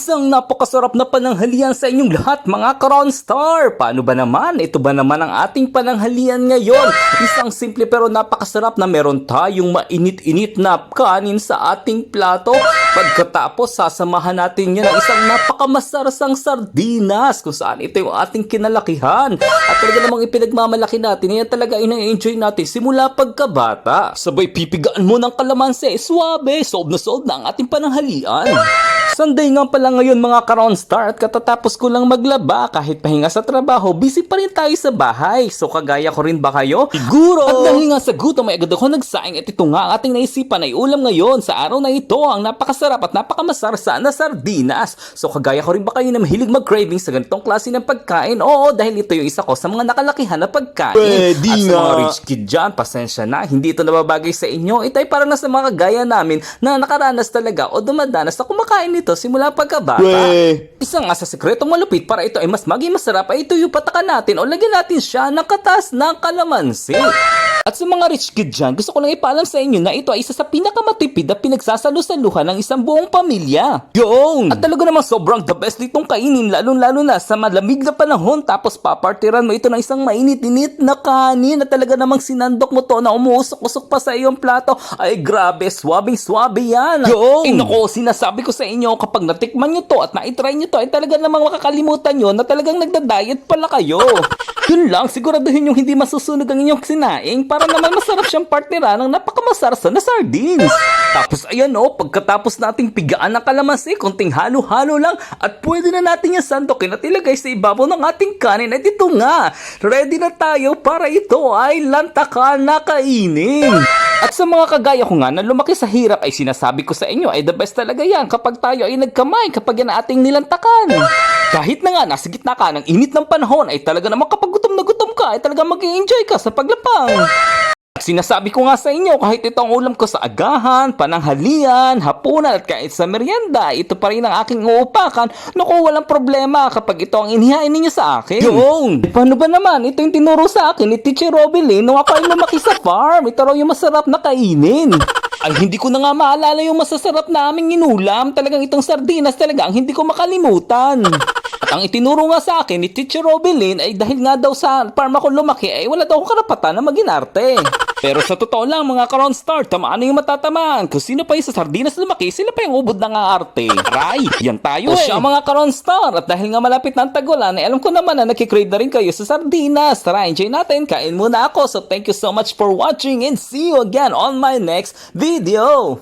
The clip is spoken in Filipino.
Isang napakasarap na pananghalian sa inyong lahat mga ka-Ronstar. Paano ba naman? Ito ba naman ang ating pananghalian ngayon? Isang simple pero napakasarap na meron tayong mainit-init na kanin sa ating plato. Pagkatapos sasamahan natin yan ng isang napakamasarasang sardinas kung saan ito yung ating kinalakihan. At talaga namang ipinagmamalaki natin. Yan talaga ina-enjoy natin simula pagkabata. Sabay pipigaan mo ng kalamansi. Suwabe, solve na ang ating pananghalian. Sunday nga pala ngayon mga ka-Ronstar at katatapos ko lang maglaba kahit pahinga sa trabaho, busy pa rin tayo sa bahay. So kagaya ko rin ba kayo? Siguro! At dahil nga sa gutom ay agad ako nagsaing at ito nga ang ating naisipan ay ulam ngayon sa araw na ito ang napakasarap at napakamasarsa na sardinas. So kagaya ko rin ba kayo na mahilig mag-craving sa ganitong klase ng pagkain? Oo, dahil ito yung isa ko sa mga nakalakihan na pagkain. Pwede at sa nga. mga rich kid dyan, pasensya na, hindi ito nababagay sa inyo. Ito ay parang nasa mga kagaya namin na nakaranas talaga o dumadanas na kumakain nito simula pagkabata. Isang nga sa sekretong malupit para ito ay mas maging masarap ay ito yung patakan natin o lagyan natin siya ng katas ng kalamansi. At sa mga rich kid dyan, gusto ko lang ipaalam sa inyo na ito ay isa sa pinakamatipid na pinagsasalusaluhan ng isang buong pamilya. Yun! At talaga namang sobrang the best ditong kainin lalo na sa malamig na panahon tapos papartiran mo ito ng isang mainit-init na kanin na talaga namang sinandok mo to na umuusok-usok pa sa iyong plato. Ay grabe, swabing-swabe yan. Yun! Nako, sinasabi ko sa inyo kapag natikman nyo to at na-try nyo to ay talaga namang makakalimutan nyo na talagang nagda-diet pala kayo. Yun lang, siguraduhin yung hindi masusunog ang inyong sinaing para naman masarap siyang partnera ng napakamasarsa na sardines. Tapos ayan pagkatapos nating pigaan ng kalamansi, konting halo-halo lang at pwede na natin yung sandokin at ilagay sa ibabaw ng ating kanin at ito nga, ready na tayo para ito ay lantakan na kainin. At sa mga kagaya ko nga na lumaki sa hirap ay sinasabi ko sa inyo ay the best talaga yan kapag tayo ay nagkamay kapag yan ating nilantakan. Kahit na nga nasa gitna ka ng init ng panahon ay talaga naman kapag gutom na gutom ka ay talaga mag-i-enjoy ka sa paglapang. At sinasabi ko nga sa inyo kahit ito ang ulam ko sa agahan, pananghalian, hapunan at kahit sa merienda, ito pa rin ang aking uupakan. Naku, walang problema kapag ito ang inihain ninyo sa akin. Yun! Paano ba naman? Ito yung tinuro sa akin ni Teacher Robilin nung ako ay lumaki sa farm. Ito raw yung masarap na kainin. Ay hindi ko na nga maalala yung masasarap na aming inulam. Talagang itong sardinas talaga ang hindi ko makalimutan. At ang itinuro nga sa akin ni Teacher Robilin ay dahil nga daw sa farm ako lumaki ay wala daw akong karapatan na maginarte. Pero sa totoo lang mga ka-Ronstar, tamaan na yung matatamaan. Kung sino pa yung sa sardinas lumaki, sila pa yung ubod ng arte. Aray, yan tayo siya mga ka-Ronstar. At dahil nga malapit na ang tagulan, alam ko naman na nakikrave na rin kayo sa sardinas. Tara, enjoy natin. Kain muna ako. So thank you so much for watching and see you again on my next video.